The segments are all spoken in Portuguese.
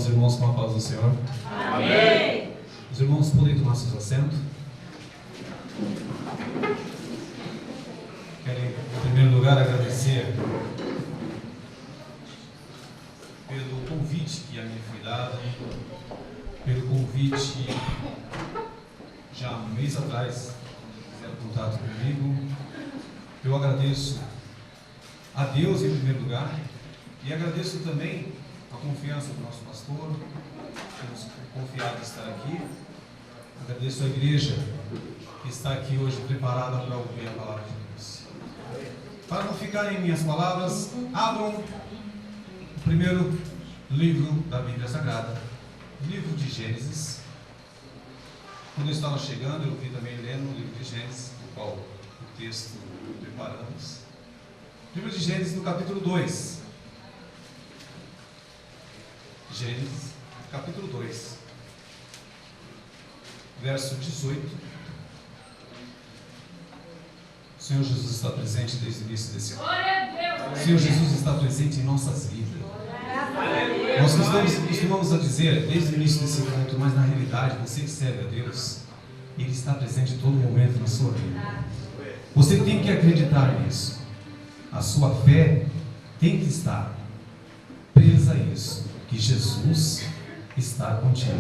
os irmãos com a paz do Senhor. Amém. Os irmãos podem tomar seus assentos. Quero, em primeiro lugar, agradecer pelo convite que a mim foi dado, pelo convite já há um mês atrás, fizeram contato comigo. Eu agradeço a Deus em primeiro lugar e agradeço também a confiança do nosso pastor, que nos confiado de estar aqui. Agradeço a igreja que está aqui hoje preparada para ouvir a palavra de Deus. Para não ficarem minhas palavras, abram o primeiro livro da Bíblia Sagrada, o livro de Gênesis. Quando eu estava chegando, eu vi também lendo o livro de Gênesis, o qual o texto preparamos. Livro de Gênesis, no capítulo 2. Gênesis, capítulo 2, verso 18. O Senhor Jesus está presente desde o início desse ano. O Senhor Jesus está presente em nossas vidas. Nós costumamos a dizer, desde o início desse encontro, mas na realidade, você que serve a Deus, Ele está presente em todo momento na sua vida. Você tem que acreditar nisso. A sua fé tem que estar presa a isso, que Jesus está contigo.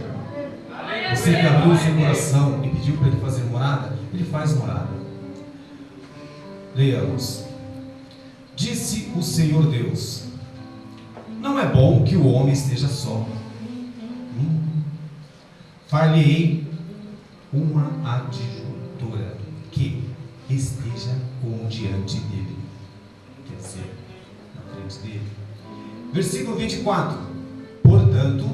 Você que abriu o seu coração e pediu para Ele fazer morada, Ele faz morada. Leiamos. Disse o Senhor Deus: não é bom que o homem esteja só. Far-lhe-ei uma adjutora que esteja como diante dele. Quer dizer, na frente dele. Versículo 24. Portanto,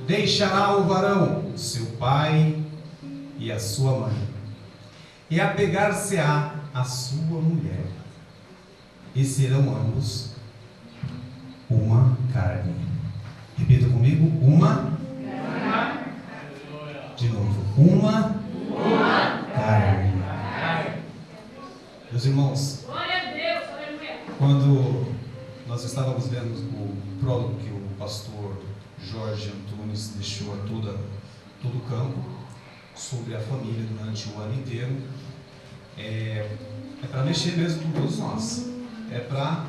deixará o varão seu pai e a sua mãe, e apegar-se-á a sua mulher, e serão ambos uma carne. Repita comigo: uma. De novo: uma carne. Meus irmãos, quando nós estávamos vendo o prólogo que o pastor Jorge Antunes deixou a todo o campo sobre a família durante o ano inteiro, é para mexer mesmo com todos nós, é para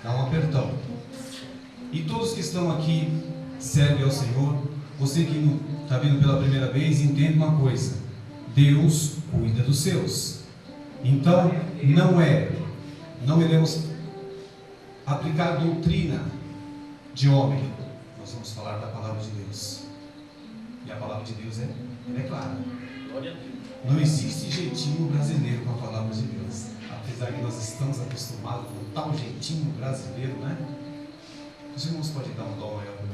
dar um apertão. E todos que estão aqui servem ao Senhor. Você que está vindo pela primeira vez, entenda uma coisa: Deus cuida dos seus. Então, não iremos aplicar doutrina de homem. Nós vamos falar da palavra de Deus. E a palavra de Deus é clara. Não existe jeitinho brasileiro com a palavra de Deus. Apesar que nós estamos acostumados com tal jeitinho brasileiro, né? Os irmãos podem dar um dó maior para mim,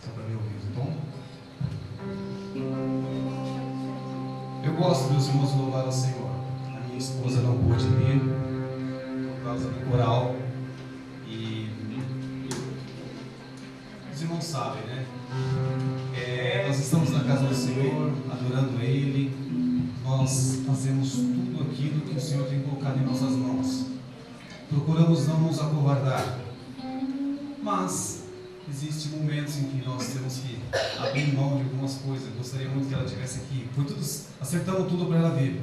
só para me ouvir o tom. Eu gosto, meus irmãos, de louvar ao Senhor. A minha esposa não pôde vir por causa do coral. E os irmãos sabem, né? Nós estamos na casa do Senhor, adorando Ele. Nós fazemos tudo aquilo que o Senhor tem colocado em nossas mãos. Procuramos não nos acovardar. Mas existem momentos em que nós temos que abrir mão de algumas coisas. Eu gostaria muito que ela estivesse aqui. Acertamos tudo para ela vir.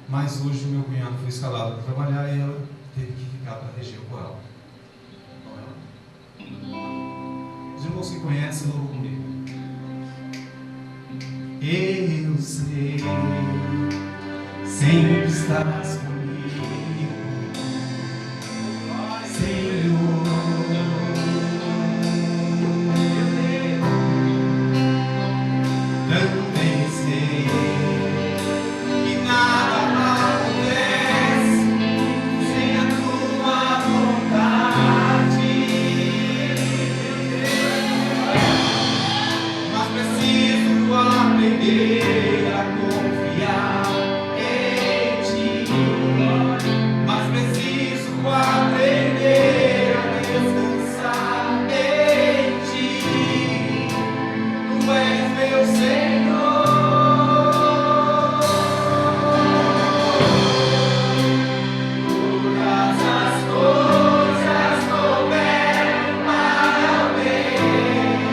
Mas hoje o meu cunhado foi escalado para trabalhar e ela teve que ficar para reger o coral. Os irmãos que conhecem, louvam comigo. Eu sei, sempre estás comigo, Senhor. Também sei que nada acontece sem a tua vontade, mas preciso aprender a confiar em ti, mas preciso aprender a descansar em ti. Tu és meu Senhor. Todas as coisas cooperam para o bem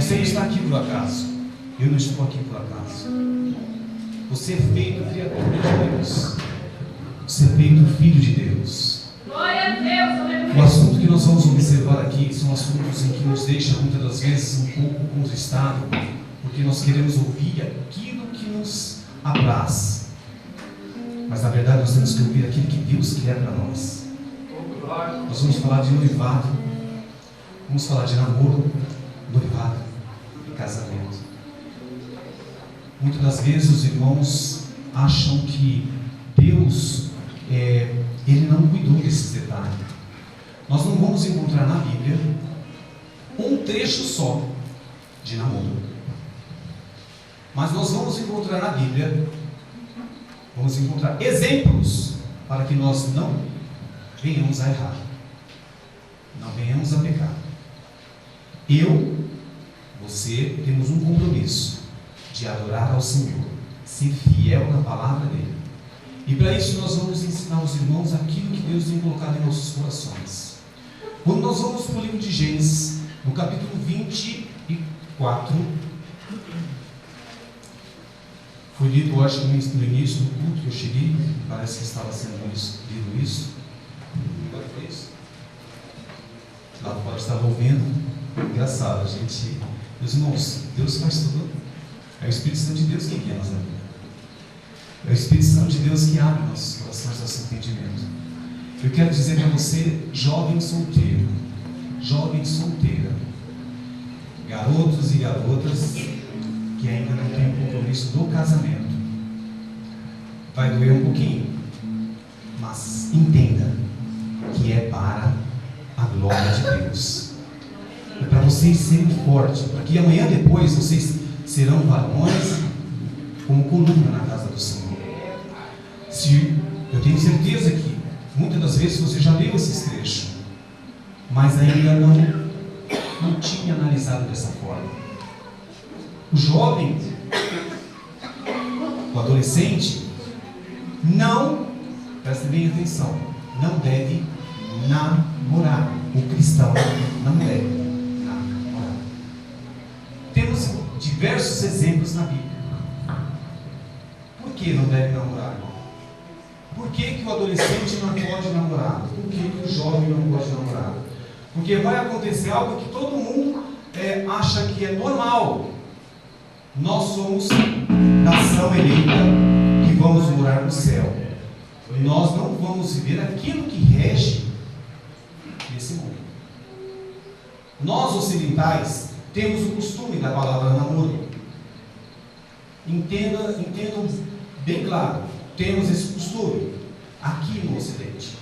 Você não está aqui por acaso. Eu não estou aqui por acaso. Você é feito criatura de Deus. Você é feito filho de Deus. Glória a Deus. O assunto que nós vamos observar aqui são assuntos em que nos deixa muitas das vezes um pouco contristado, porque nós queremos ouvir aquilo que nos apraz. Mas na verdade nós temos que ouvir aquilo que Deus quer para nós. Nós vamos falar de noivado, vamos falar de namoro, noivado e casamento. Muitas das vezes os irmãos acham que Deus, Ele não cuidou desses detalhes. Nós não vamos encontrar na Bíblia um trecho só de namoro. Mas nós vamos encontrar na Bíblia, vamos encontrar exemplos para que nós não venhamos a errar, não venhamos a pecar. Eu, você, temos um compromisso de adorar ao Senhor, ser fiel na palavra dEle. E para isso nós vamos ensinar aos irmãos aquilo que Deus tem colocado em nossos corações. Quando nós vamos para o livro de Gênesis, no capítulo 24, foi lido, eu acho, no início do culto que eu cheguei, parece que estava sendo lido isso. Agora foi isso? Lá fora estava ouvindo. Engraçado, a gente, meus irmãos, Deus faz tudo. É o Espírito Santo de Deus que guia nossa vida. É o Espírito Santo de Deus que abre nossos corações, nosso entendimento. Eu quero dizer para você, jovem solteiro, jovem solteira, garotos e garotas que ainda não têm o compromisso do casamento, vai doer um pouquinho, Mas entenda que é para a glória de Deus. É para vocês serem fortes, para que amanhã depois vocês serão varões como coluna na casa do Senhor. Eu tenho certeza que muitas das vezes você já leu esses trechos, mas ainda não tinha analisado dessa forma. O jovem, o adolescente, preste bem atenção, não deve namorar. O cristão não deve namorar. Temos diversos exemplos na Bíblia. Por que não deve namorar? Por que o adolescente não pode namorar? Por que o jovem não pode namorar? Porque vai acontecer algo que todo mundo acha que é normal. Nós somos nação eleita que vamos morar no céu. Nós não vamos viver aquilo que rege nesse mundo. Nós ocidentais temos o costume da palavra namoro. Entendam bem claro, temos esse costume aqui no Ocidente.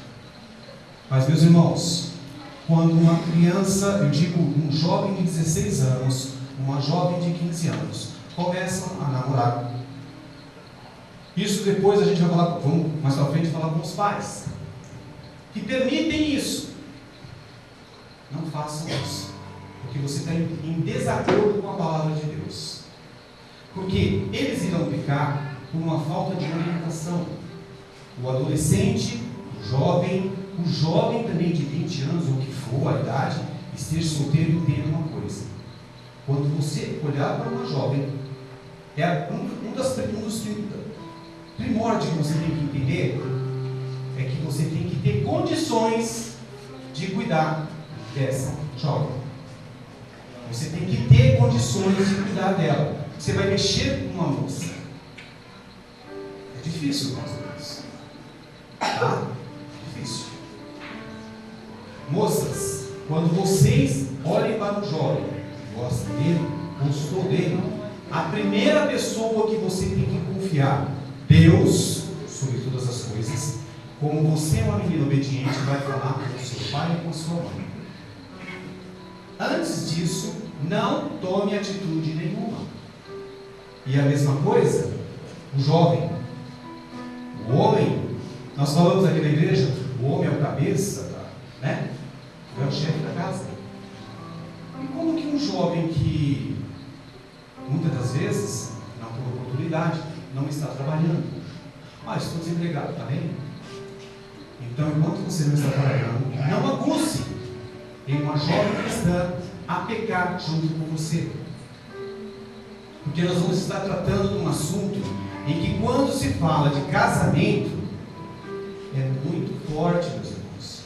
Mas, meus irmãos, quando uma criança, eu digo um jovem de 16 anos, uma jovem de 15 anos, começam a namorar. Isso depois a gente vai falar, vamos mais para frente falar com os pais, que permitem isso. Não façam isso, porque você está em desacordo com a palavra de Deus. Porque eles irão ficar com uma falta de orientação. O adolescente, o jovem também de 20 anos, ou que for a idade, esteja solteiro, entenda uma coisa. Quando você olhar para uma jovem, um dos primórdios que você tem que entender é que você tem que ter condições de cuidar dessa jovem. Você tem que ter condições de cuidar dela. Você vai mexer com uma moça. É difícil, irmãos. Tá? Difícil. Moças, quando vocês olhem para um jovem, gostam dele, gostou dele, a primeira pessoa que você tem que confiar, Deus, sobre todas as coisas, como você é uma menina obediente, vai falar com o seu pai e com a sua mãe. Antes disso, não tome atitude nenhuma. E a mesma coisa, o jovem, o homem, nós falamos aqui na igreja, o homem é o cabeça, né? É o chefe da casa. E como que um jovem que, muitas das vezes, não por oportunidade, não está trabalhando? Estou desempregado, está bem? Então, enquanto você não está trabalhando, não acuse em uma jovem cristã a pecar junto com você. Porque nós vamos estar tratando de um assunto em que, quando se fala de casamento, é muito forte, meus irmãos.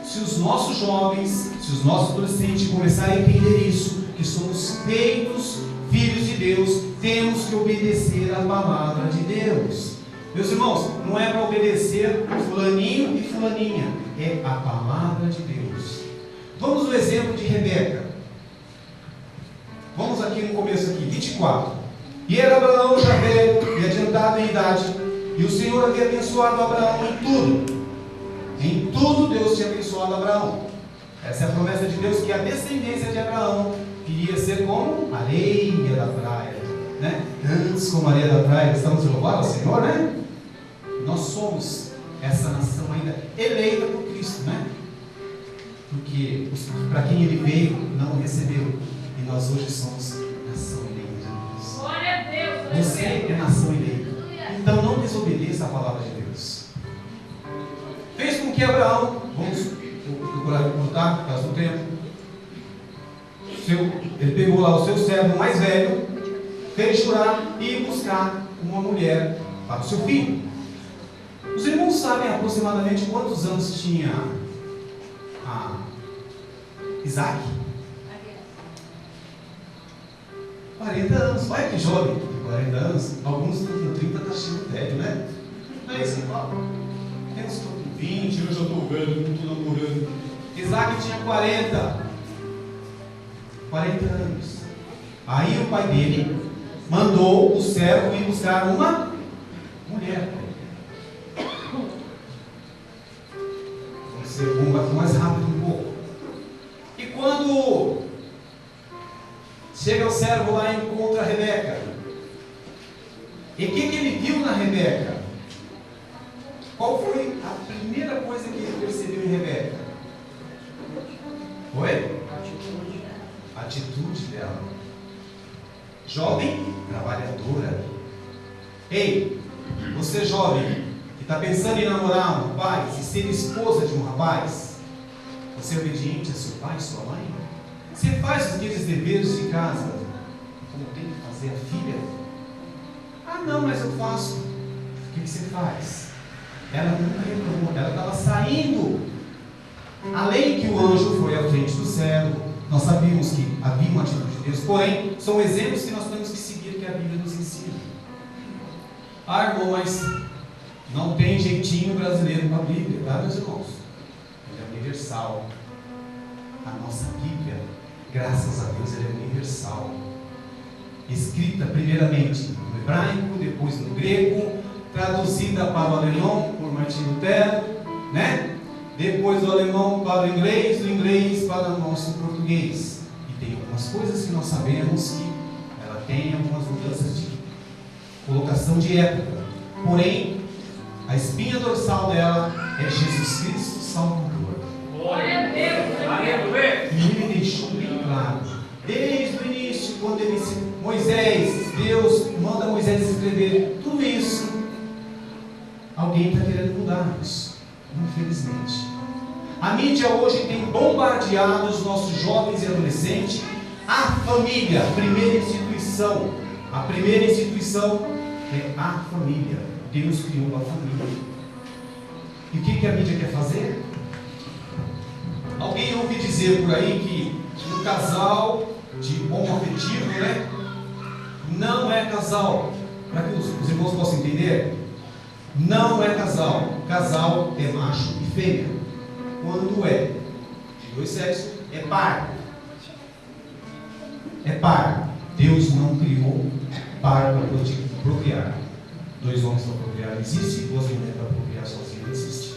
Se os nossos jovens, se os nossos adolescentes começarem a entender isso, que somos feitos filhos de Deus, temos que obedecer à palavra de Deus. Meus irmãos, não é para obedecer fulaninho e fulaninha, é a palavra de Deus. Vamos no exemplo de Rebeca. Vamos aqui no começo aqui, 24. E era Abraão já velho e adiantado em idade, e o Senhor havia abençoado Abraão em tudo. Em tudo Deus tinha abençoado Abraão. Essa é a promessa de Deus, que a descendência de Abraão iria ser como areia da praia, né? Antes como areia da praia, estamos louvando ao Senhor, né? Nós somos essa nação ainda eleita por Cristo, né? Porque para quem Ele veio, não recebeu. E nós hoje somos nação eleita. Glória a Deus. Você é nação eleita. Então não desobedeça a palavra de Deus. Fez com que Abraão, vamos procurar cortar, por causa do tempo, ele pegou lá o seu servo mais velho, fez jurar e ir buscar uma mulher para o seu filho. Os irmãos sabem aproximadamente quantos anos tinha Isaac? 40 anos. Olha que jovem, 40 anos. Alguns com 30 está cheio de velho, né? Não é isso que fala. Tem uns com 20, eu já estou velho, não estou namorando. Isaac tinha 40 anos. Aí o pai dele mandou o servo ir buscar uma mulher. Esse bom vai mais rápido um pouco. E quando chega o servo lá e encontra a Rebeca, e o que ele viu na Rebeca? Qual foi a primeira coisa que ele percebeu em Rebeca? Foi? A atitude dela. Jovem, trabalhadora. Ei, você jovem, que está pensando em namorar um rapaz e ser esposa de um rapaz, você é obediente a seu pai e sua mãe? Você faz aqueles deveres de casa como tem que fazer a filha? Ah, não, mas eu faço. O que você faz? Ela nunca reclamou, ela estava saindo. Além que o anjo foi à frente do servo, nós sabíamos que havia uma atitude de Deus, porém, são exemplos que nós temos que seguir, que a Bíblia nos ensina. Ah, irmão, mas não tem jeitinho brasileiro para a Bíblia, tá, meus irmãos? Ela é universal. A nossa Bíblia, graças a Deus, ela é universal. Escrita primeiramente no hebraico, depois no grego, traduzida para o alemão por Martim Lutero, né? Depois do alemão para o inglês, do inglês para o nosso português. E tem algumas coisas que nós sabemos que ela tem algumas mudanças de colocação de época. Porém, a espinha dorsal dela é Jesus Cristo Salvador. Glória a Deus. Aleluia. E ele deixou bem claro, desde o início, quando ele Deus manda Moisés escrever tudo isso. Alguém está querendo mudar isso, infelizmente. A mídia hoje tem bombardeado os nossos jovens e adolescentes. A família, a primeira instituição. A primeira instituição é a família. Deus criou a família. E o que a mídia quer fazer? Alguém ouve dizer por aí que um casal de homoafetivo, né, não é casal. Para que os irmãos possam entender, não é casal. Casal é macho e fêmea. Quando é de dois sexos, é par. É par. Deus não criou par para procriar. Dois homens para procriar existe, duas mulheres para procriar sozinha não existe.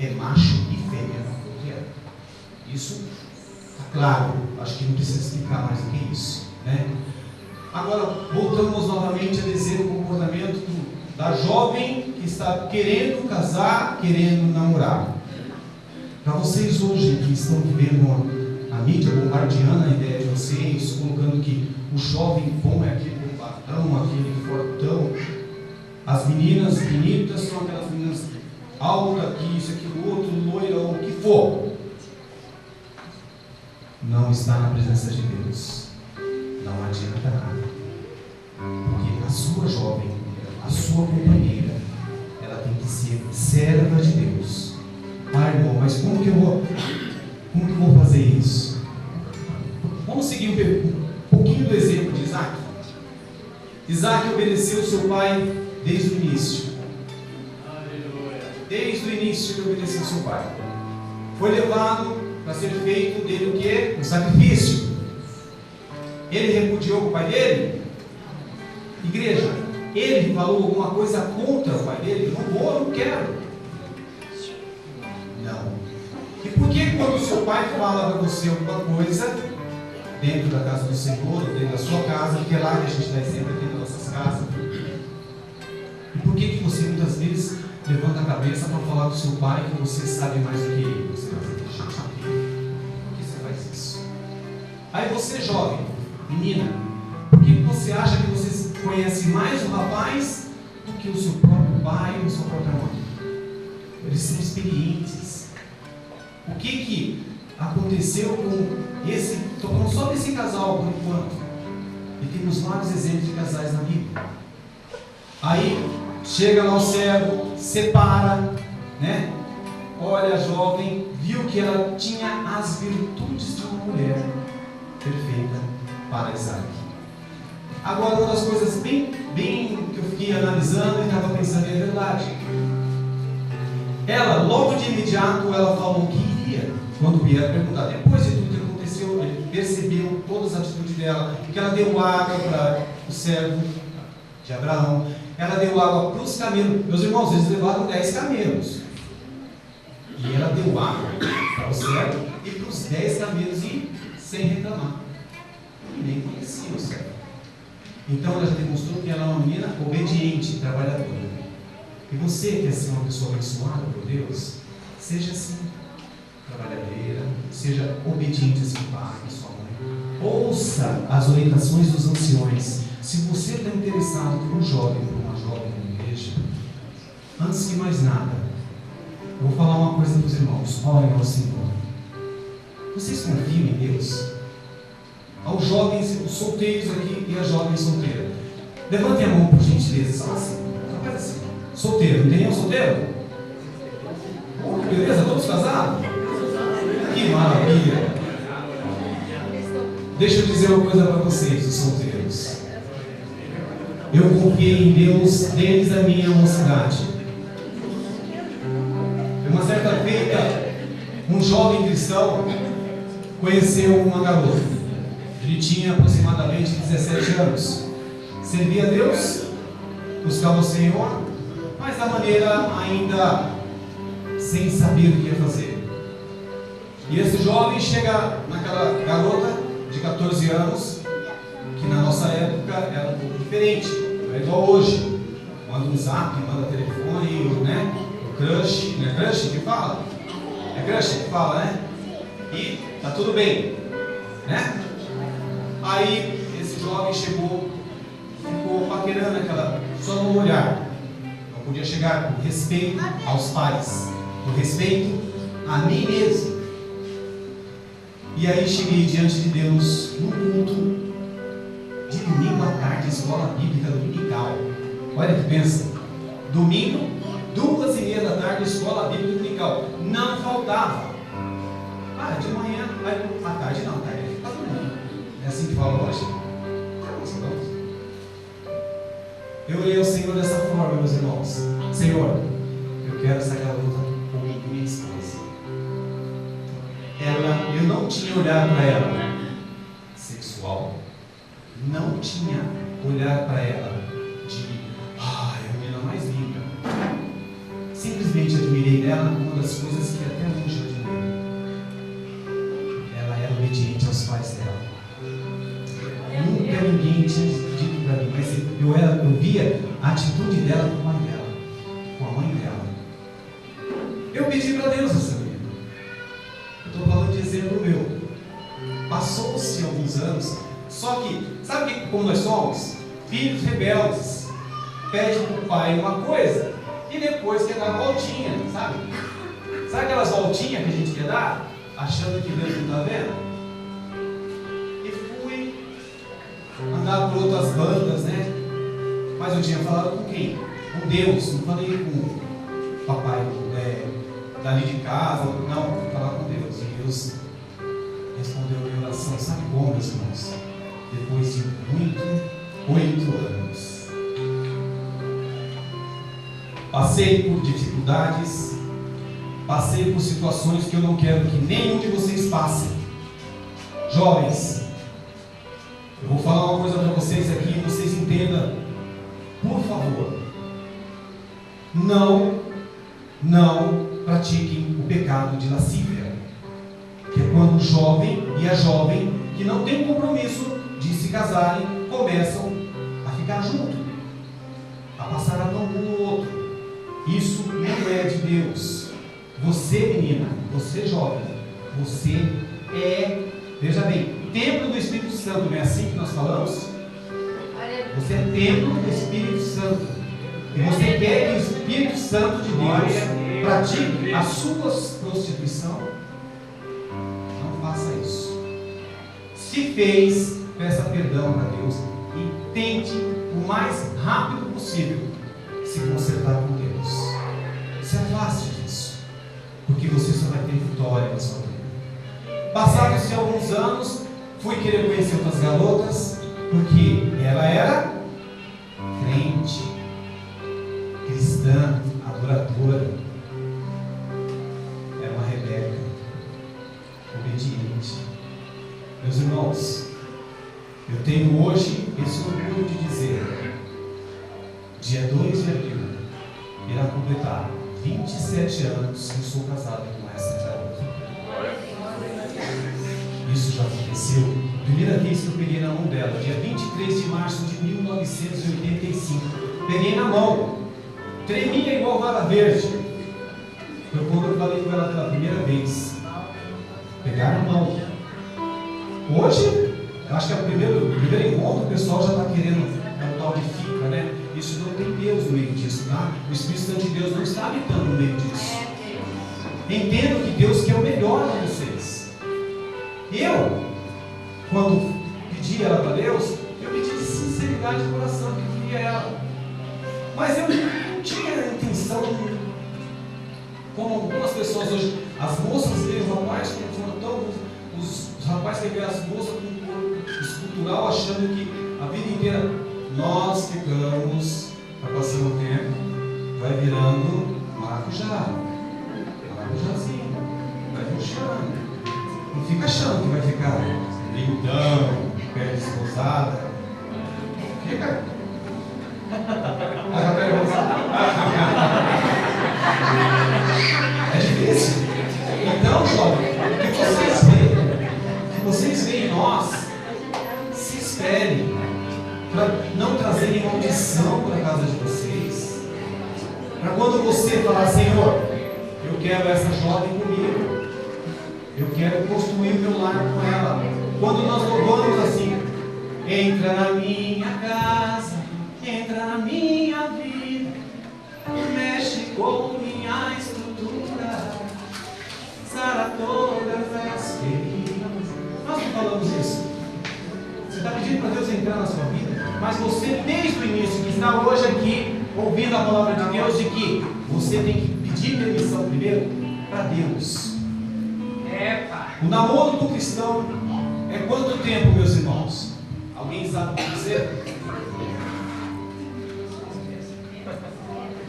É macho e fêmea para procriar. Isso está claro. Acho que não precisa explicar mais do que isso, né? Agora, voltamos novamente a dizer o comportamento da jovem que está querendo casar, querendo namorar. Para vocês hoje que estão vivendo a mídia bombardeando a ideia de vocês, colocando que o jovem bom é aquele bombadão, aquele fortão, as meninas bonitas são aquelas meninas altas, que isso, aquilo, outro, loira, ou o que for. Não está na presença de Deus. Não adianta nada. Porque a sua jovem, a sua companheira, ela tem que ser serva de Deus. Ah, irmão, mas como que eu vou fazer isso? Vamos seguir um pouquinho do exemplo de Isaac. Isaac obedeceu seu pai desde o início. Desde o início ele obedeceu seu pai. Foi levado para ser feito dele o quê? Um sacrifício. Ele repudiou o pai dele? Igreja, ele falou alguma coisa contra o pai dele? Não vou, não quero. Não. E por que quando o seu pai fala para você alguma coisa, dentro da casa do Senhor, dentro da sua casa, porque é lá que a gente dá exemplo, dentro das nossas casas, e por que você muitas vezes levanta a cabeça para falar do seu pai que você sabe mais do que ele? Você vai dizer, gente, por que você faz isso? Aí você, jovem, menina, por que você acha que você conhece mais o rapaz do que o seu próprio pai ou a sua própria mãe? Eles são experientes. O que aconteceu com esse, estou falando só desse casal por enquanto, e temos vários exemplos de casais na Bíblia. Aí chega lá o servo, separa, né? Olha a jovem, viu que ela tinha as virtudes de uma mulher perfeita para Isaac. Agora, uma das coisas bem que eu fiquei analisando e estava pensando, é verdade. Ela, logo de imediato, ela falou que iria. Quando vieram perguntar, depois de tudo que aconteceu, ele percebeu todas as atitudes dela, que ela deu água para o servo de Abraão, ela deu água para os camelos. Meus irmãos, eles levaram 10 camelos. E ela deu deu água para o cego e para os 10 camelos ir sem reclamar. E nem conhecia o cego. Então ela já demonstrou que ela é uma menina obediente, trabalhadora. E você quer ser uma pessoa abençoada por Deus? Seja assim, trabalhadeira, seja obediente a seu pai, a sua mãe. Ouça as orientações dos anciões. Se você está interessado por um jovem, por uma jovem na igreja, antes de mais nada, eu vou falar uma coisa para os irmãos. Orem ao Senhor. Vocês confiam em Deus? Aos jovens, os solteiros aqui e as jovens solteiras. Levantem a mão por gentileza, só assim. Só faz assim. Solteiro, não tem nenhum solteiro? Oh, beleza, todos casados? Que maravilha! Deixa eu dizer uma coisa para vocês, os solteiros. Eu confiei em Deus desde a minha mocidade. Uma certa feita, um jovem cristão conheceu uma garota. Ele tinha aproximadamente 17 anos. Servia a Deus, buscava o Senhor, mas da maneira ainda sem saber o que ia fazer. E esse jovem chega naquela garota de 14 anos, que na nossa época era um pouco diferente, não é igual hoje. Manda um zap, manda telefone, né? O crush, não é crush que fala? É crush que fala, né? E tá tudo bem, né? Aí esse jovem chegou, ficou paquerando aquela, só no olhar. Não podia chegar com respeito aos pais, com respeito a mim mesmo. E aí cheguei diante de Deus num culto de domingo à tarde, escola bíblica dominical. Olha que pensa, domingo, 2h30 da tarde, escola bíblica dominical. Não faltava. Ah, de manhã, à tarde não, tarde ele fica dormindo. É assim que fala hoje? Eu orei ao Senhor dessa forma, meus irmãos. Senhor, eu quero essa garota comigo e minha esposa. Eu não tinha olhado para ela sexual, não tinha olhado para ela de é a menina mais linda. Simplesmente admirei dela uma das coisas que até hoje eu admirei. Ela era obediente aos pais dela. Nunca ninguém tinha dito para mim, mas eu via a atitude dela com o pai dela, com a mãe dela. Eu pedi para Deus essa menina. Eu estou falando de exemplo meu. Passou-se alguns anos, só que, sabe como nós somos? Filhos rebeldes. Pede para o pai uma coisa e depois quer dar voltinha, sabe? Sabe aquelas voltinhas que a gente quer dar, achando que Deus não está vendo? Andar por outras bandas, né? Mas eu tinha falado com quem? Com Deus, não falei com o papai dali de casa, não, fui falar com Deus. E Deus respondeu a minha oração, sabe como, meus irmãos? Depois de 8 anos. Passei por dificuldades, passei por situações que eu não quero que nenhum de vocês passem. Jovens, eu vou falar uma coisa para vocês aqui, vocês entendam, por favor. Não pratiquem o pecado de lascívia, que é quando o jovem e a jovem que não têm compromisso de se casarem começam a ficar juntos, a passar a mão um no outro. Isso não é de Deus. Você, menina, você jovem, você é, veja bem, templo do Espírito Santo, não é assim que nós falamos? Você é templo do Espírito Santo. E você quer que o Espírito Santo de Deus pratique a sua prostituição? Não faça isso. Se fez, peça perdão para Deus e tente o mais rápido possível se consertar com Deus. Se afaste disso, porque você só vai ter vitória na sua vida. Passados-se alguns anos, fui querer conhecer outras garotas, porque ela era crente, cristã, adoradora, era uma rebelde, obediente. Meus irmãos, eu tenho hoje esse orgulho de dizer, dia 2 de abril, irá completar 27 anos que eu sou casado com essa aconteceu. Primeira vez que eu peguei na mão dela, dia 23 de março de 1985. Peguei na mão. Tremia igual vara verde. Foi quando eu falei com ela pela primeira vez. Pegar na mão. Hoje, eu acho que é o primeiro encontro, o pessoal já está querendo, é o tal de fica, né? Isso não tem Deus no meio disso, tá? O Espírito Santo de Deus não está habitando no meio disso. Entendo que Deus quer o melhor para vocês. Eu, quando pedi ela para Deus, eu pedi de sinceridade de coração, que eu queria ela. Mas eu não tinha a intenção, como algumas pessoas hoje, as moças veem os rapazes, como foram tão, os rapazes que veem as moças com um corpo escultural, achando que a vida inteira nós ficamos, vai passando o tempo, vai virando maracujá. Maracujazinho, vai murchando. Não fica achando que vai ficar lindão, pele esposada. Fica. É difícil. Então, jovem, o que vocês veem em nós, se esperem para não trazerem maldição para a casa de vocês. Para quando você falar, Senhor, eu quero essa jovem comigo. Eu quero construir o meu lar com ela. Quando nós louvamos assim, entra na minha casa, entra na minha vida, mexe com minha estrutura, sara todas as feridas. Nós não falamos isso. Você está pedindo para Deus entrar na sua vida, mas você desde o início, que está hoje aqui, ouvindo a palavra de Deus, de que você tem que pedir permissão primeiro para Deus. O namoro do cristão é quanto tempo, meus irmãos? Alguém sabe dizer?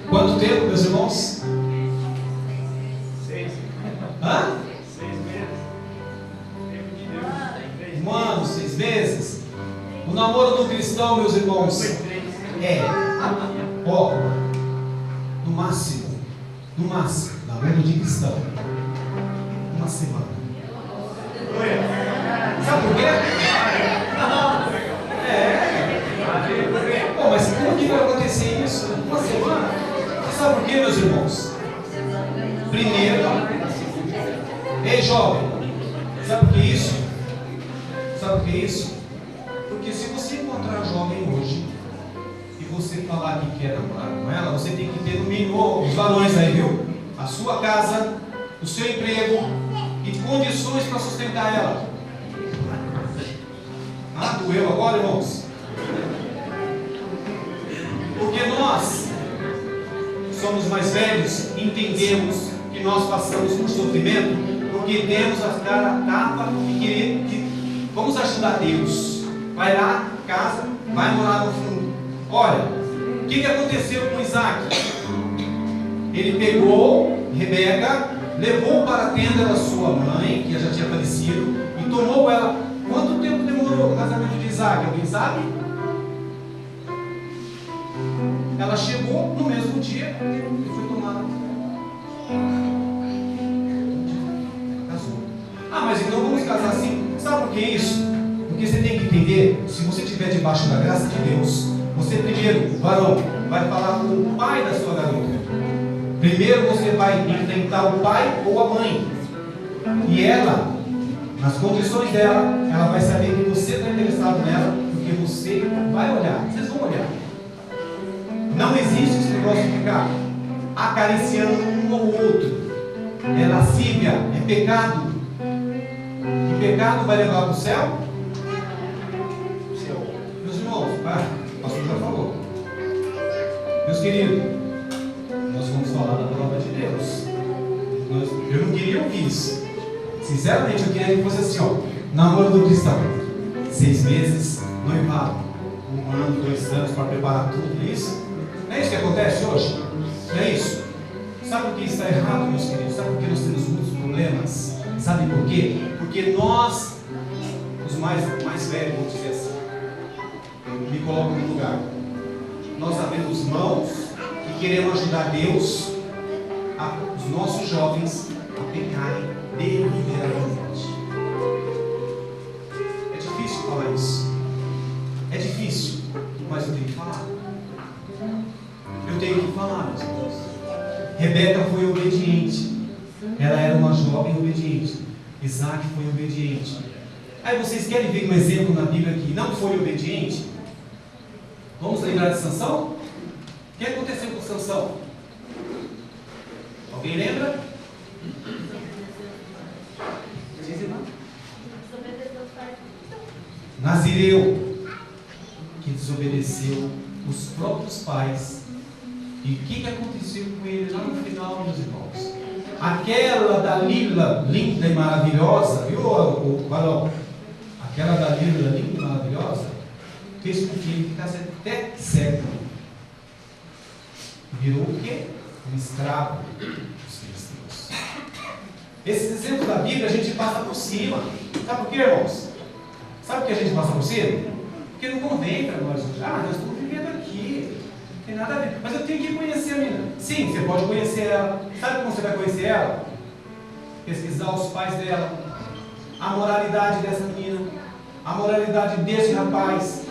Quanto tempo, meus irmãos? 6. Hã? 6 meses. Tempo de Deus. 1 ano, 6 meses. O namoro do cristão, meus irmãos, no máximo, namoro de cristão, 1 semana. Sabe por quê? Pô, mas como que vai acontecer isso? 1 semana? Você sabe por quê, meus irmãos? Primeiro, ei jovem, sabe por que isso? Sabe por que isso? Porque se você encontrar jovem hoje e você falar que quer namorar com ela, você tem que ter no mínimo os varões aí, viu? A sua casa, o seu emprego e condições para sustentar ela. Ah, doeu agora, irmãos? Porque nós somos mais velhos, entendemos que nós passamos por sofrimento, porque temos a cara a tapa e que vamos ajudar Deus. Vai lá, casa, vai morar no fundo. Olha, o que aconteceu com Isaac? Ele pegou Rebeca, levou para a tenda da sua mãe, que já tinha falecido, e tomou ela. Quanto tempo demorou o casamento de Isaac? Alguém sabe? Ela chegou no mesmo dia e foi tomada. Casou. Ah, mas então vamos casar assim. Sabe por que isso? Porque você tem que entender, se você estiver debaixo da graça de Deus, você primeiro, varão, vai falar com o pai da sua garota. Primeiro você vai enfrentar o pai ou a mãe. E ela, nas condições dela, ela vai saber que você está interessado nela, porque você vai olhar. Vocês vão olhar. Não existe esse negócio de ficar acariciando um ou outro. É lascívia, é pecado. E pecado vai levar para o céu? Meus irmãos, o pastor já falou. Meus queridos, nós vamos falar da palavra de Deus. Eu não queria ouvir isso. Sinceramente, eu queria que fosse assim, ó, namoro do cristão, 6 meses, noivado, 1 ano, 2 anos para preparar tudo isso. Não é isso que acontece hoje? Não é isso? Sabe por que está errado, meus queridos? Sabe por que nós temos muitos problemas? Sabe por quê? Porque nós, os mais velhos, vamos dizer assim, eu me coloco no lugar. Nós abrimos mãos e queremos ajudar Deus, os nossos jovens, a pecarem deliberadamente. falar, meus irmãos. Rebeca foi obediente. Ela era uma jovem obediente. Isaac foi obediente. Aí vocês querem ver um exemplo na Bíblia que não foi obediente? Vamos lembrar de Sansão? O que aconteceu com Sansão? Alguém lembra? Nazireu, que desobedeceu os próprios pais. E o que aconteceu com ele lá no final, meus irmãos? Aquela Dalila linda e maravilhosa, viu, Valão? Aquela Dalila linda e maravilhosa fez com que ele ficasse até cego. Virou o quê? Um escravo dos filisteus. Esses exemplos da Bíblia a gente passa por cima. Sabe por quê, irmãos? Sabe por que a gente passa por cima? Porque não convém para nós. Nós estamos vivendo aqui. Não tem nada a ver. Mas eu tenho que conhecer a menina. Sim, você pode conhecer ela. Sabe como você vai conhecer ela? Pesquisar os pais dela, a moralidade dessa menina, a moralidade desse rapaz.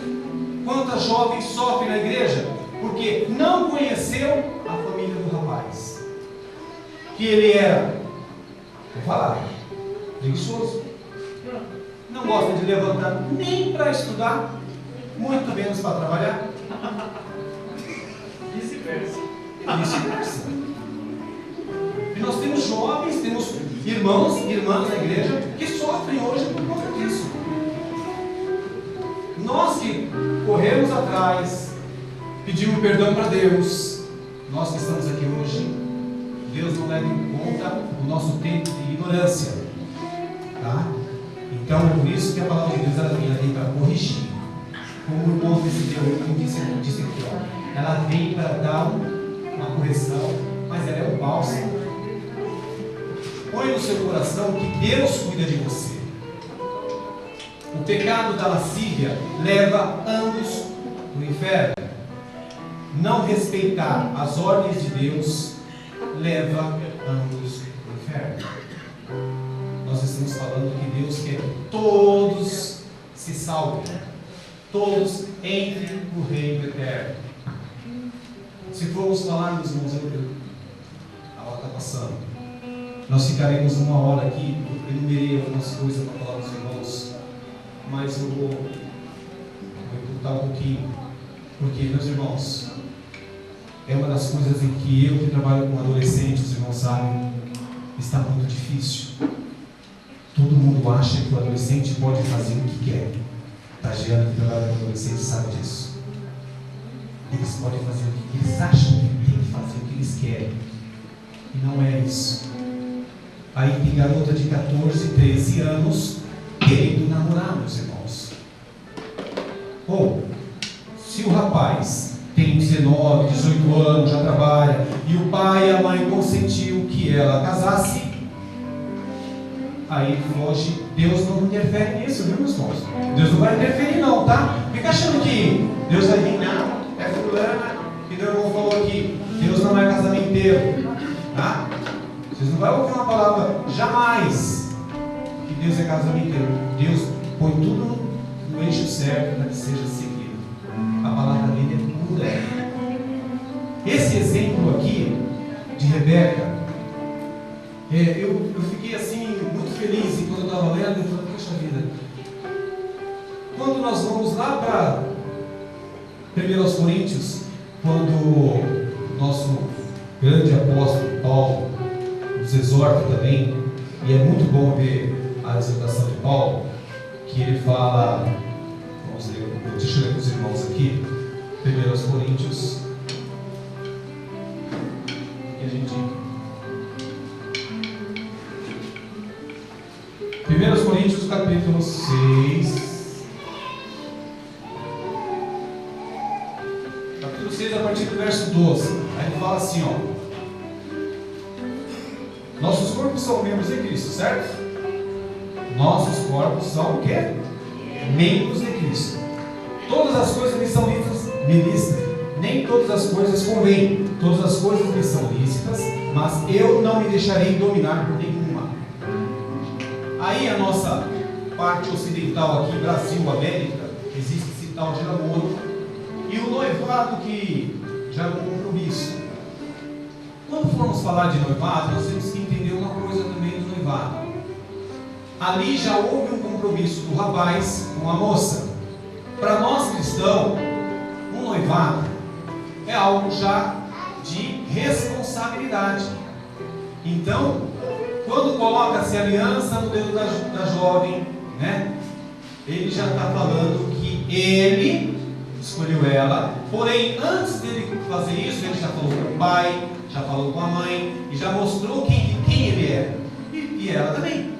Quantas jovens sofrem na igreja porque não conheceu a família do rapaz? Que ele era, vou falar, preguiçoso. Não gosta de levantar nem para estudar, muito menos para trabalhar. Vice-versa. Vice-versa. E nós temos jovens, temos irmãos e irmãs na igreja que sofrem hoje por conta disso. Nós que corremos atrás, pedimos perdão para Deus, nós que estamos aqui hoje, Deus não leva em conta o nosso tempo de ignorância, tá? Então é por isso que a palavra de Deus ela vem para corrigir. Como o irmão disse aqui, ó, ela vem para dar uma correção, mas ela é um bálsamo. Põe no seu coração que Deus cuida de você. O pecado da lascívia leva ambos no inferno. Não respeitar as ordens de Deus leva ambos no inferno. Nós estamos falando que Deus quer que todos se salvem, todos entrem no reino eterno. Se formos falar, meus irmãos, a hora está passando. Nós ficaremos uma hora aqui, eu enumerei algumas coisas para falar aos irmãos, mas eu vou encurtar um pouquinho, porque, meus irmãos, é uma das coisas em que eu que trabalho com adolescentes, os irmãos sabem, está muito difícil. Todo mundo acha que o adolescente pode fazer o que quer. Tagiano, que trabalha com adolescentes, sabe disso. Eles podem fazer o que eles acham que tem que fazer, o que eles querem. E não é isso. Aí tem garota de 14, 13 anos querendo namorar, meus irmãos. Ou, se o rapaz tem 19, 18 anos, já trabalha, e o pai e a mãe consentiu que ela casasse, aí foge. Deus não interfere nisso, viu, meus irmãos? Deus não vai interferir não, tá? Fica achando que Deus vai vir, não, é fulana, que meu irmão falou aqui, Deus não é casamenteiro, tá? Vocês não vão ouvir uma palavra jamais que Deus é casamenteiro. Deus põe tudo no eixo certo para que seja seguido. A palavra dele é pura. Esse exemplo aqui de Rebeca, eu fiquei assim muito feliz quando eu estava lendo. Eu falei, poxa vida, quando nós vamos lá para 1 Coríntios, quando o nosso grande apóstolo Paulo nos exorta também, e é muito bom ver a exortação de Paulo, que ele fala, vamos ler, deixa eu ler com os irmãos aqui, 1 Coríntios, e a gente... 1 Coríntios capítulo 6, capítulo 6 a partir do verso 12, aí ele fala assim, ó: nossos corpos são membros de Cristo, certo? Nossos corpos são o quê? Membros de Cristo. Todas as coisas me são lícitas, nem todas as coisas convêm. Todas as coisas me são lícitas, mas eu não me deixarei dominar por nenhuma. Aí a nossa parte ocidental aqui, Brasil, América, existe esse tal de namoro, e o noivado que já é um compromisso. Quando formos falar de noivado, nós temos que entender uma coisa também do noivado. Ali já houve um compromisso do rapaz com a moça. Para nós cristãos, um noivado é algo já de responsabilidade. Então, quando coloca-se aliança no dedo da jovem, né, ele já está falando que ele escolheu ela. Porém, antes dele fazer isso, ele já falou com o pai, já falou com a mãe e já mostrou quem ele é. E ela também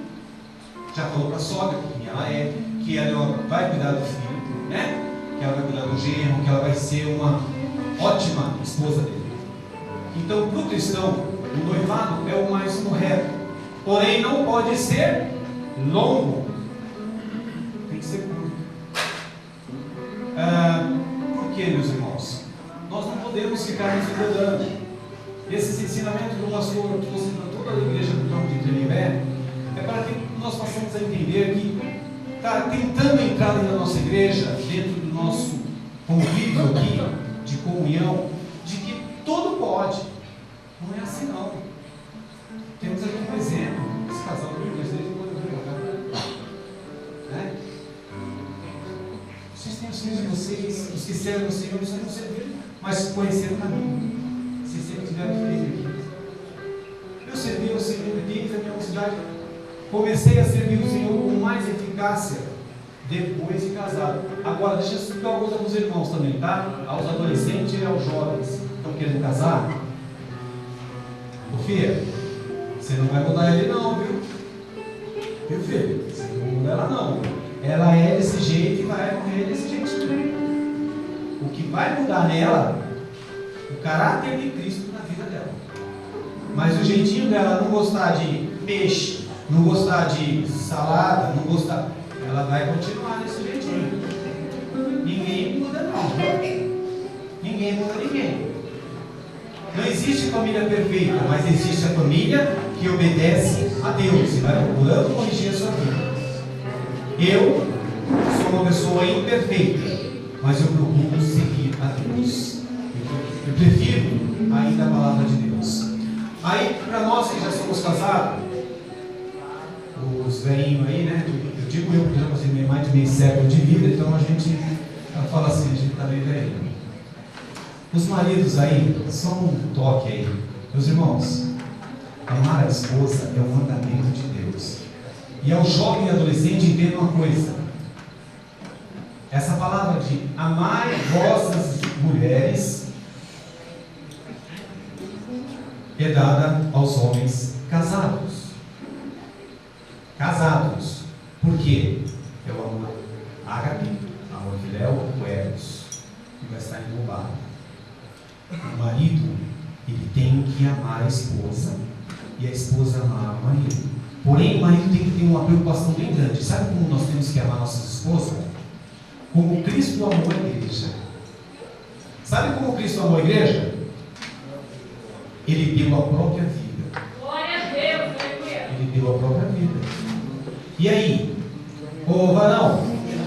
já falou para a sogra quem ela é, que ela vai cuidar do filho, né? Que ela vai cuidar do genro, que ela vai ser uma ótima esposa dele. Então, para o cristão, o noivado é o mais correto. Porém, não pode ser longo. Tem que ser curto. Por que, meus irmãos? Nós não podemos ficar nos enrolando. Esses ensinamentos do pastor que você para toda a igreja do campo de Tremembé é para que nós possamos entender que está tentando entrar na nossa igreja, dentro do nosso convívio aqui, de comunhão, de que tudo pode. Não é assim não. Temos aqui um exemplo, esse casal do Rio, né? Vocês têm os filhos de vocês, os que servem o Senhor, vocês não serviram, mas conheceram o caminho. Vocês sempre tiveram feliz aqui. Eu servi o Senhor aqui na minha mocidade. Comecei a servir o Senhor com mais eficácia depois de casado. Agora, deixa eu explicar uma coisa para os irmãos também, tá? Aos adolescentes e aos jovens que estão querendo casar. Ô filha, você não vai mudar ele não, viu? Viu, filho? Você não vai mudar ela não. Ela é desse jeito e vai morrer desse jeito também. O que vai mudar nela, o caráter de Cristo na vida dela. Mas o jeitinho dela não gostar de peixe, não gostar de salada, não gostar, ela vai continuar desse jeitinho. Ninguém muda não. Ninguém muda ninguém. Não existe família perfeita, mas existe a família que obedece a Deus e vai procurando corrigir a sua vida. Eu sou uma pessoa imperfeita, mas eu procuro seguir a Deus. Eu prefiro ainda a palavra de Deus. Aí, para nós que já somos casados, os velhinhos aí, né? Eu digo eu, porque já passei mais de meio século de vida, então a gente fala assim, a gente está meio velhinho. Os maridos aí, só um toque aí. Meus irmãos, amar a esposa é um mandamento de Deus. E ao jovem e adolescente, entenda uma coisa. Essa palavra de amai vossas mulheres é dada aos homens casados. Casados. Por quê? É o amor ágape, amor filéu, o eros, que vai estar englobado. O marido, ele tem que amar a esposa e a esposa amar o marido. Porém, o marido tem que ter uma preocupação bem grande. Sabe como nós temos que amar nossas esposas? Como Cristo amou a igreja. Sabe como Cristo amou a igreja? Ele deu a própria vida. Glória a Deus, Ele deu a própria vida. E aí, ô varão,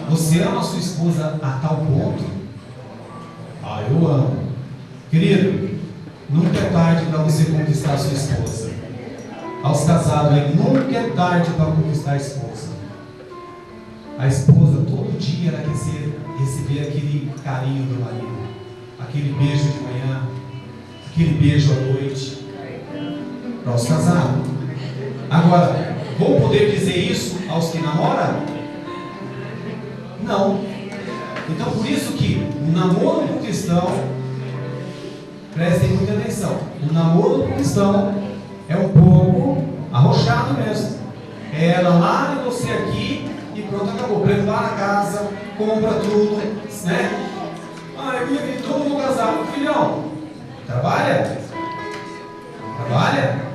você ama a sua esposa a tal ponto? Ah, eu amo. Querido, nunca é tarde para você conquistar a sua esposa. Aos casados, nunca é tarde para conquistar a esposa. A esposa, todo dia, ela quer receber aquele carinho do marido, aquele beijo de manhã, aquele beijo à noite, para os casados. Agora, vou poder dizer isso aos que namoram? Não. Então, por isso que o namoro do cristão, prestem muita atenção, o namoro do cristão é um pouco arrochado mesmo. É ela lá e você aqui e pronto, acabou. Prepara a casa, compra tudo, né? Ah, eu ia todo mundo casado. Filhão, trabalha? Trabalha?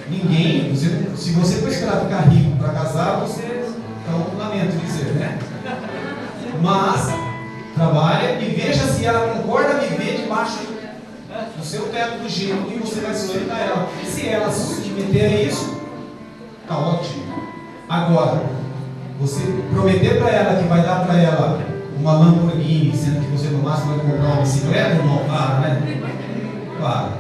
Ninguém, se você for esperar ficar rico para casar, você, então, lamento dizer, né? Mas, trabalha e veja se ela concorda a viver debaixo do seu teto do gelo e você vai sustentar ela. Se ela se submeter a isso, está ótimo. Agora, você prometer para ela que vai dar para ela uma Lamborghini, sendo que você no máximo vai comprar uma bicicleta, não, para, né? Para.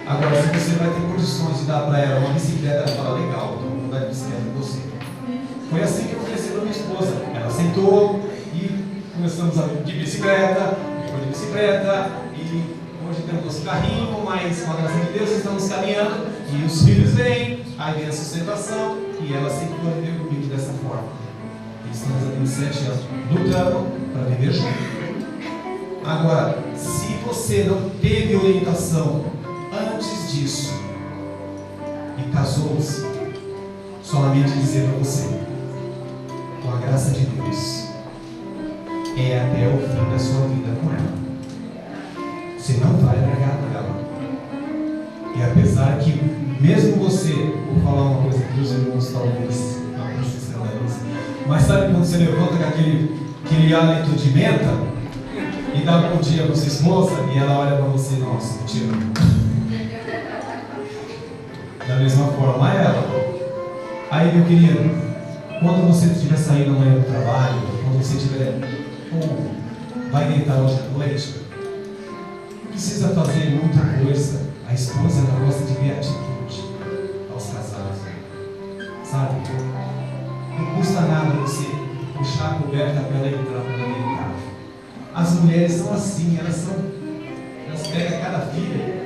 Agora, se você vai ter condições de dar para ela uma bicicleta, ela fala, legal, então vou dar de bicicleta com você. Foi assim que aconteceu com a minha esposa. Ela sentou e começamos a de bicicleta, depois de bicicleta, e hoje temos nosso carrinho, mas com a graça de Deus estamos caminhando, e os filhos vêm, aí vem a sustentação, e ela sempre vai viver comigo dessa forma. E estamos há 27 anos lutando para viver junto. Agora, se você não teve orientação antes disso e casou-se, solamente dizer para você, com a graça de Deus, é até o fim da sua vida com ela. Você não vai largar dela. E apesar que, mesmo você, vou falar uma coisa que os irmãos talvez não se escandalizem, mas sabe quando você levanta com aquele hálito de menta e dá um bom dia para sua esposa e ela olha para você, nossa, eu te amo. Da mesma forma ela. Aí, meu querido, quando você estiver saindo amanhã do trabalho, quando você estiver, vai deitar hoje à noite, não precisa fazer muita coisa. A esposa, ela gosta de ver atitude aos casados, sabe? Não custa nada você puxar a coberta para ela entrar para deitar. As mulheres são assim, elas pegam cada filha,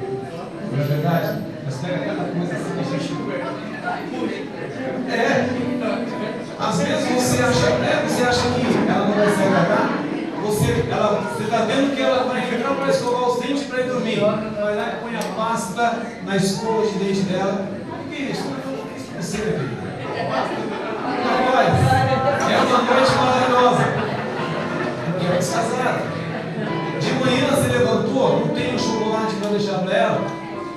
não é verdade? Elas pegam cada coisa assim. Às vezes você acha que ela não vai se agarrar. Você está vendo que ela vai entrar para escovar os dentes para ir dormir. Vai lá e põe a pasta na escova de dente dela. O que é isso? Você, meu filho. É uma noite maravilhosa. Eu quero descasar. De manhã você levantou, não tem um chocolate para deixar para ela.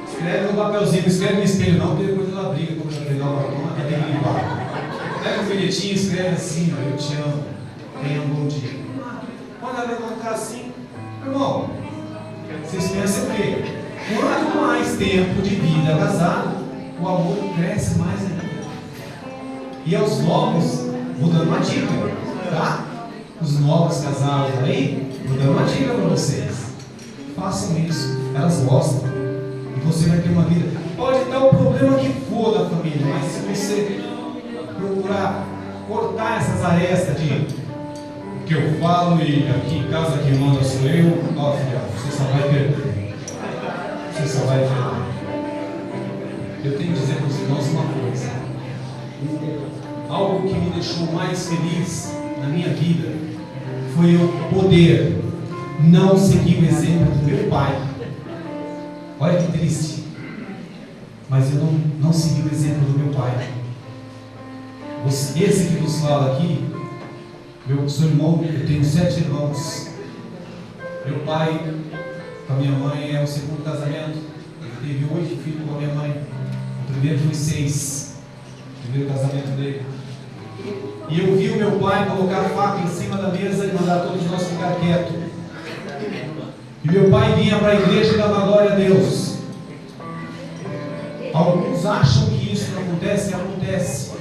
Escreve no papelzinho, escreve no espelho, não, porque depois ela briga quando ela pegar uma toma, que tem que limpar. Pega um bilhetinho e escreve assim, eu te amo, tenha um bom dia. Quando ela levantar assim, irmão, vocês pensam o quê? Quanto mais tempo de vida casado, o amor cresce mais ainda. E aos novos, vou dando uma dica, tá? Os novos casados aí, vou dando uma dica para vocês. Façam isso, elas gostam. E você vai ter uma vida. Pode dar o problema que for da família, mas se você procurar cortar essas arestas de que eu falo e aqui em casa quem manda sou eu, ó filha, você só vai perder. Você só vai perder. Eu tenho que dizer para os irmãos uma coisa. Algo que me deixou mais feliz na minha vida foi eu poder não seguir o exemplo do meu pai. Olha que triste. Mas eu não segui o exemplo do meu pai. Esse que nos fala aqui, sou irmão, eu tenho 7 irmãos. Meu pai, com a minha mãe, é o segundo casamento. Ele teve 8 filhos com a minha mãe. O primeiro foi 6. O primeiro casamento dele. E eu vi o meu pai colocar a faca em cima da mesa e mandar todos nós ficar quietos. E meu pai vinha para a igreja e dava glória a Deus. Alguns acham que isso não acontece, acontece.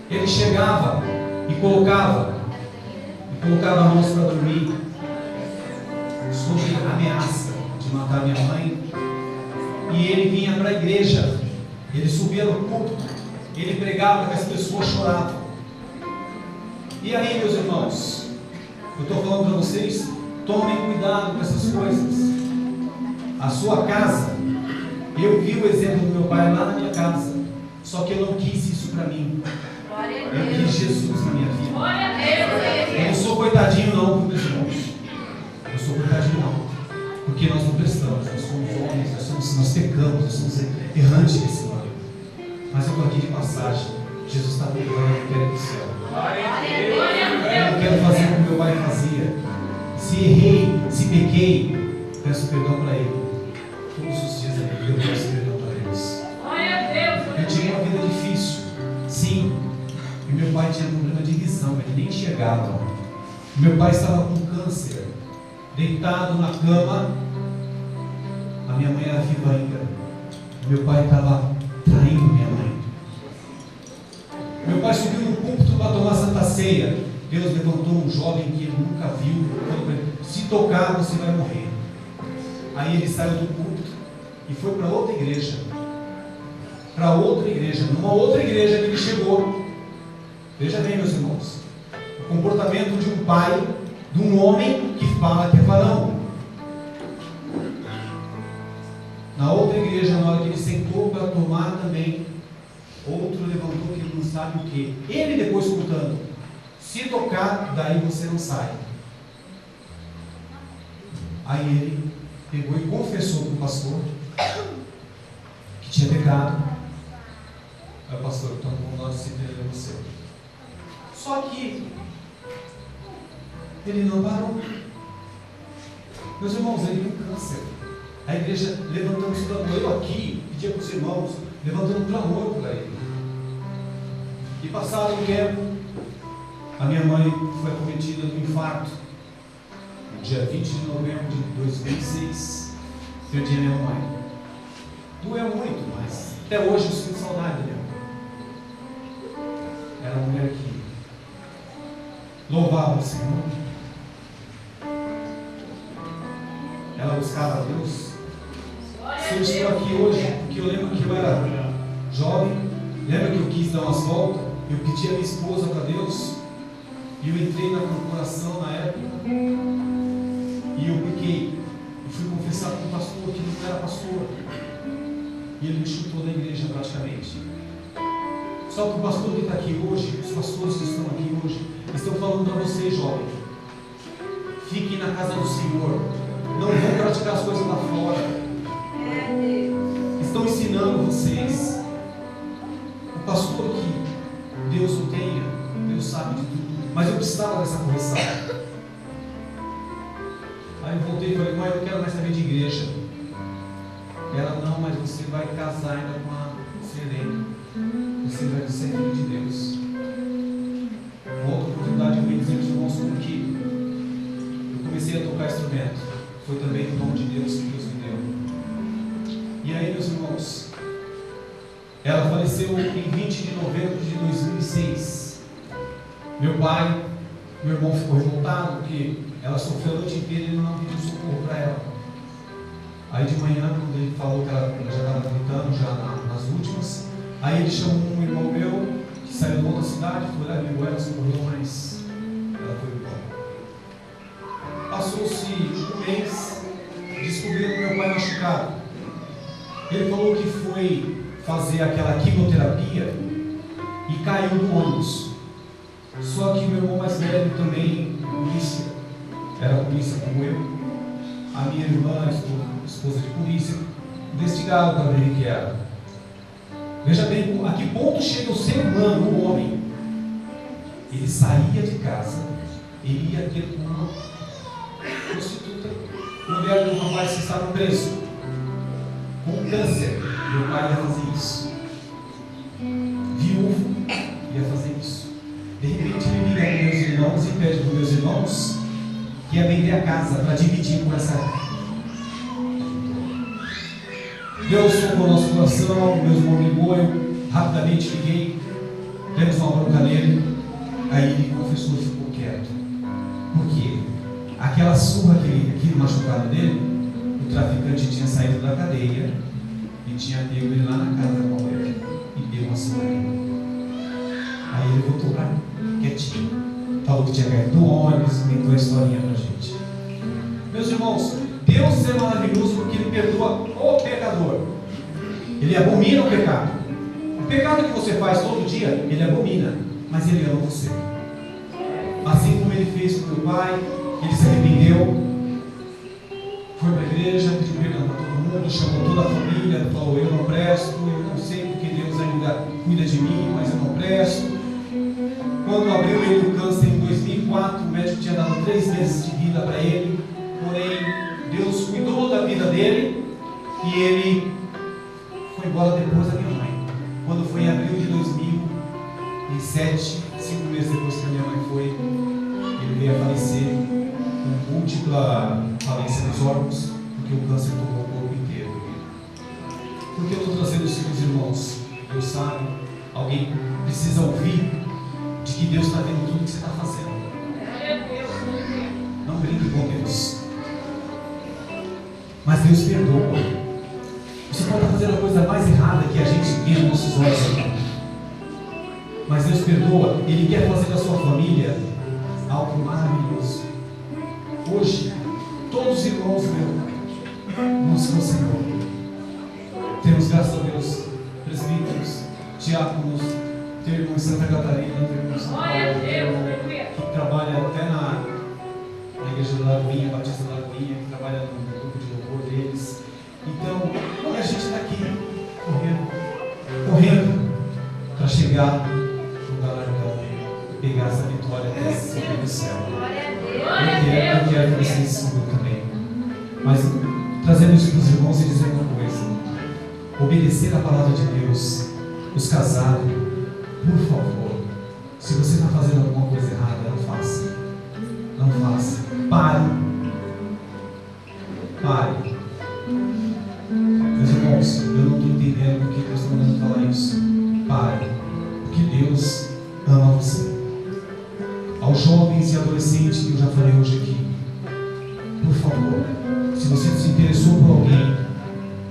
Ele chegava e colocava a mãos para dormir, sob a ameaça de matar minha mãe. E ele vinha para a igreja, ele subia no púlpito, ele pregava que as pessoas choravam. E aí, meus irmãos, eu estou falando para vocês, tomem cuidado com essas coisas. A sua casa, eu vi o exemplo do meu pai lá na minha casa, só que eu não quis isso para mim. Eu quis Jesus na minha vida. Eu não sou coitadinho não, meus irmãos. Eu sou coitadinho não, porque nós não prestamos, nós somos homens, nós pecamos, nós somos errantes nesse mundo. Mas eu estou aqui de passagem. Jesus está me levando, eu quero ir para o céu. Eu não quero fazer como meu pai fazia. Se errei, se pequei, peço perdão para ele. Todos os dias eu peço perdão para Deus. Eu tinha uma vida difícil, sim. E meu pai tinha problema de visão, ele nem enxergava. Meu pai estava com câncer, deitado na cama. A minha mãe era viva ainda. Meu pai estava traindo minha mãe. Meu pai subiu no púlpito para tomar Santa Ceia. Deus levantou um jovem que ele nunca viu. Se tocar, você vai morrer. Aí ele saiu do culto e foi para outra igreja. Para outra igreja. Numa outra igreja que ele chegou. Veja bem, meus irmãos. O comportamento de um pai, de um homem que fala que é varão. Na outra igreja, na hora que ele sentou para tomar também, outro levantou que ele não sabe o que. Ele depois contando: se tocar, daí você não sai. Aí ele pegou e confessou para o pastor que tinha pecado. Aí o pastor: então vamos lá decidir você. Só que ele não parou. Meus irmãos, ele tem câncer. A igreja levantando esse clamor. Eu aqui pedia para os irmãos levantando clamor para ele. E passado um tempo, a minha mãe foi acometida de um infarto. No dia 20 de novembro de 2006, perdi a minha mãe. Doeu muito, mas até hoje eu sinto saudade da minha mãe. Era uma mulher que louvava o Senhor. Ela buscava a Deus. Se eu estou aqui hoje, porque eu lembro que eu era jovem, lembro que eu quis dar umas voltas, eu pedi a minha esposa para Deus, e eu entrei na corporação na época, e eu pequei, e fui confessar para o pastor que não era pastor, e ele me chutou da igreja praticamente. Só que o pastor que está aqui hoje, os pastores que estão aqui hoje, estão falando para vocês, jovens: fiquem na casa do Senhor, não vão praticar as coisas lá fora. Estão ensinando vocês. O pastor que Deus o tenha, Deus sabe de tudo, mas eu precisava dessa correção. Aí eu voltei e falei: mãe, eu não quero mais saber de igreja. Ela: não, mas você vai casar ainda com a Serena, você vai ser filho de Deus. Uma outra oportunidade eu vim dizer para os irmãos que eu comecei a tocar instrumento. Foi também o dom de Deus que Deus me deu. E aí, meus irmãos, ela faleceu em 20 de novembro de 2006. Meu pai, meu irmão ficou revoltado porque ela sofreu a noite inteira e ele não pediu socorro para ela. Aí de manhã, quando ele falou que ela já estava gritando, já nas últimas, aí ele chamou um irmão meu que saiu de outra cidade, foi lá, ligou ela, socorreu, mas ela foi embora. Passou-se um mês, descobriram meu pai machucado. Ele falou que foi fazer aquela quimioterapia e caiu do ônibus. Só que meu irmão mais velho também, polícia, era polícia como eu, a minha irmã, esposa de polícia, investigaram para ver o que era. Veja bem a que ponto chega o ser humano, o homem. Ele saía de casa, ele ia ter uma prostituta, mulher do rapaz que estava preso com câncer. Meu pai ia fazer isso. Viúvo, ia fazer isso. De repente ele liga para meus irmãos e pede para meus irmãos que ia vender a casa para dividir com essa. Deus tocou o nosso coração, meu irmão ligou, eu rapidamente liguei, demos uma bronca nele, aí ele confessou e ficou quieto. Por quê? Aquela surra, aquele machucado dele, o traficante tinha saído da cadeia e tinha pego ele lá na casa da mulher e deu uma surra nele. Aí ele voltou para quietinho, falou que tinha caído do ônibus, contou a historinha pra gente. Meus irmãos, Deus é maravilhoso porque Ele perdoa o pecador. Ele abomina o pecado. O pecado que você faz todo dia, Ele abomina, mas Ele ama você. Assim como Ele fez com meu pai, Ele se arrependeu, foi para a igreja, pediu perdão para todo mundo, chamou toda a família, falou: eu não presto, eu não sei porque Deus ainda cuida de mim, mas eu não presto. Quando abriu ele o câncer em 2004, o médico tinha dado 3 meses de vida para ele, porém Deus cuidou da vida dele e ele foi embora depois da minha mãe. Quando foi em abril de 2007, 5 meses depois que a minha mãe foi, ele veio a falecer com múltipla falência dos órgãos, porque o câncer tomou o corpo inteiro. Por que eu estou trazendo isso, meus irmãos? Deus sabe, alguém precisa ouvir de que Deus está vendo tudo que você está fazendo. Não brinque com Deus. Mas Deus perdoa. Você pode estar fazendo a coisa mais errada que a gente vê nos nossos olhos aqui. Mas Deus perdoa. Ele quer fazer da sua família algo maravilhoso. Hoje, todos os irmãos nos Senhor. Temos, graças a Deus, presbíteros, diáconos, tem irmão em Santa Catarina, tem irmão em São Paulo, que trabalha até na igreja da Lagoinha, Batista da Lagoinha, que trabalha no grupo de louvor deles. Então, a gente está aqui correndo para chegar no galardão e pegar essa vitória desse do céu. Eu quero que vocês subam também. Mas trazendo isso para os irmãos e dizer uma coisa: obedecer a palavra de Deus. Os casados, por favor, se você está fazendo alguma coisa errada, não faça. Não faça. Pare. Meus irmãos, eu não estou entendendo porque Deus está mandando falar isso. Pare. Porque Deus ama você. Aos jovens e adolescentes que eu já falei hoje aqui, por favor, se você se interessou por alguém,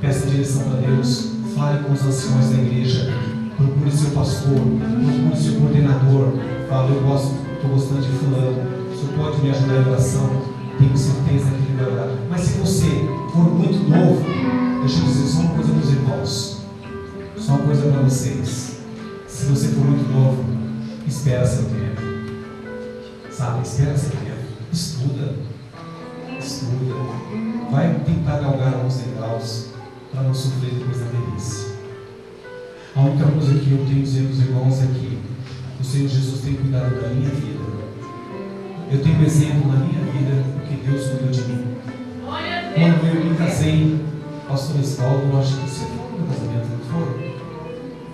peça direção para Deus. Fale com os anciões da igreja. Procure seu pastor. Procure seu coordenador. Fale: eu estou gostando de fulano. Você pode me ajudar em oração? Tenho certeza que ele vai orar. Mas se você for muito novo, deixa eu dizer só uma coisa para os irmãos. Só uma coisa para vocês. Se você for muito novo, espera seu tempo. Sabe? Espera seu tempo. Estuda. Vai tentar galgar alguns degraus para não sofrer depois da velhice. A única coisa que eu tenho a dizer para os irmãos é que o Senhor Jesus tem cuidado da minha vida. Eu tenho exemplo na minha vida porque Deus cuidou de mim. Quando eu me casei, pastor Esvaldo, acho que você foi no meu casamento, não foi?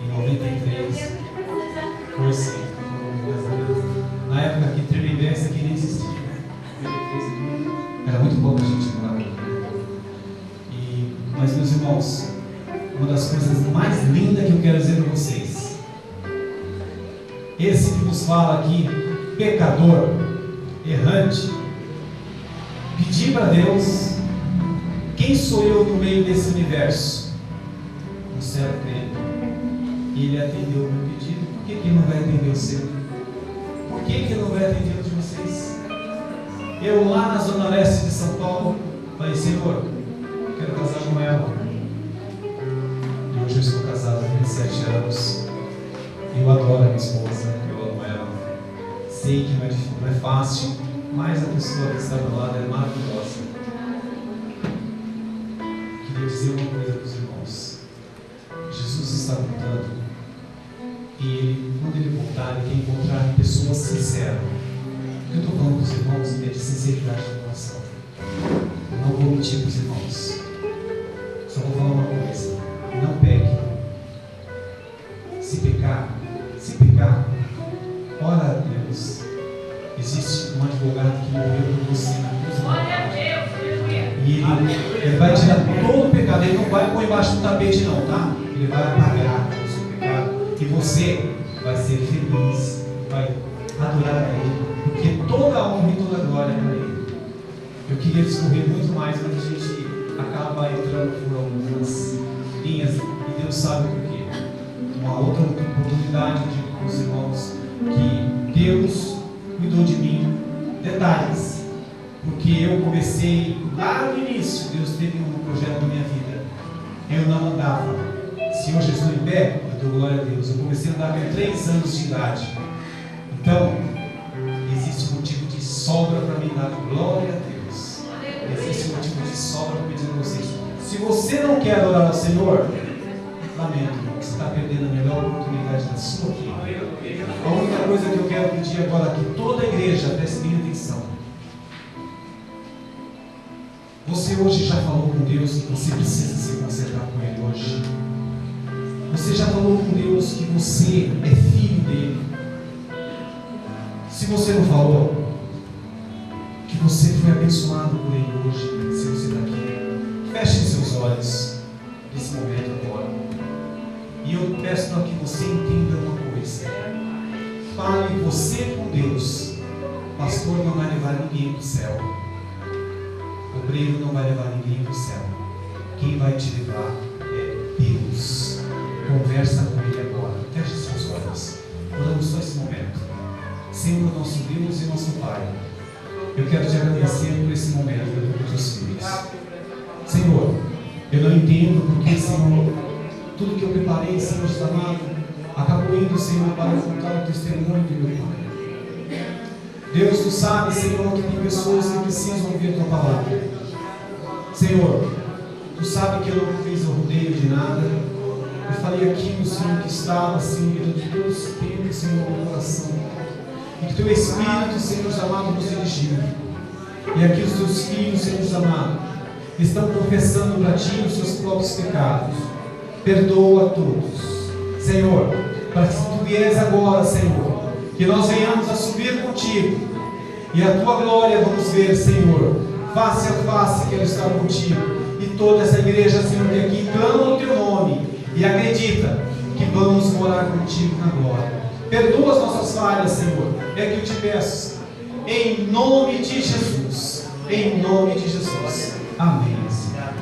Em 93. Foi sim, no meu casamento. Na época que Tremembé aqui nem existia. Era muito pouca gente morava. Mas, meus irmãos, uma das coisas mais lindas que eu quero dizer para vocês: esse que nos fala aqui, pecador, errante, pedir para Deus: quem sou eu no meio desse universo? Um servo dele. E ele atendeu o meu pedido. Por que ele não vai atender o seu? Por que ele não vai atender o de vocês? Eu lá na zona leste de São Paulo falei: Senhor, quero casar com ela. E hoje eu estou casado há 27 anos. Eu adoro a minha esposa, eu amo ela. Sei que não é fácil, mas a pessoa que está do lado é maravilhosa. Queria dizer uma coisa para os irmãos: Jesus está voltando. E ele, quando ele voltar, ele quer encontrar pessoas sinceras. O que eu estou falando para os irmãos é de sinceridade de coração. Eu não vou mentir para os irmãos. Só vou falar uma coisa: não pegue. Se pecar, ora a Deus. Existe um advogado que morreu por você na cruz. E ele vai tirar todo o pecado. Ele não vai pôr embaixo do tapete, não, tá? Ele vai apagar o seu pecado. E você vai ser feliz, vai adorar a Ele, porque toda a honra e toda a glória é para Ele. Eu queria discorrer muito mais, mas a gente acaba entrando por algumas linhas e Deus sabe por quê. Uma outra oportunidade de digo para os irmãos que Deus cuidou de mim. Detalhes, porque eu comecei lá no início. Deus teve um projeto na minha vida. Eu não andava. Se hoje estou em pé, eu dou glória a Deus. Eu comecei a andar com 3 anos de idade. Então, existe motivo de sobra para mim dar glória a Deus. Existe motivo de sobra para dizer a vocês: se você não quer adorar ao Senhor, lamento, você está perdendo a melhor oportunidade da sua vida. A única coisa que eu quero pedir agora é que toda a igreja preste bem atenção. Você hoje já falou com Deus que você precisa se consertar com Ele hoje? Você já falou com Deus que você é filho dele? Se você não falou, que você foi abençoado por Ele hoje, se você está aqui, feche seus olhos nesse momento agora. E eu peço para que você entenda uma coisa: fale você com Deus. O pastor não vai levar ninguém para o céu. O obreiro não vai levar ninguém para o céu. Quem vai te levar é Deus. Conversa com Ele agora. Feche seus olhos. Oramos só esse momento. Senhor, nosso Deus e nosso Pai, eu quero te agradecer por esse momento dos teus filhos. Senhor, eu não entendo porque, Senhor, tudo que eu preparei, Senhor, amado, acabou indo, Senhor, para contar o testemunho do meu Pai. Deus, tu sabes, Senhor, que tem pessoas que precisam ouvir a tua palavra. Senhor, tu sabes que eu não fiz o rodeio de nada. Eu falei aquilo, Senhor, que estava, Senhor, durante todo esse tempo, Senhor, no coração. E que teu Espírito, Senhor amado, nos dirigiu. E aqui os teus filhos, Senhor amado, estão confessando para ti os seus próprios pecados. Perdoa a todos, Senhor, para que tu vieres agora, Senhor, que nós venhamos a subir contigo e a tua glória vamos ver, Senhor, face a face. Quero estar contigo. E toda essa igreja, Senhor, que aqui clama o teu nome e acredita que vamos morar contigo na glória. Perdoa as nossas falhas, Senhor. É que eu te peço, em nome de Jesus. Em nome de Jesus. Amém, Senhor.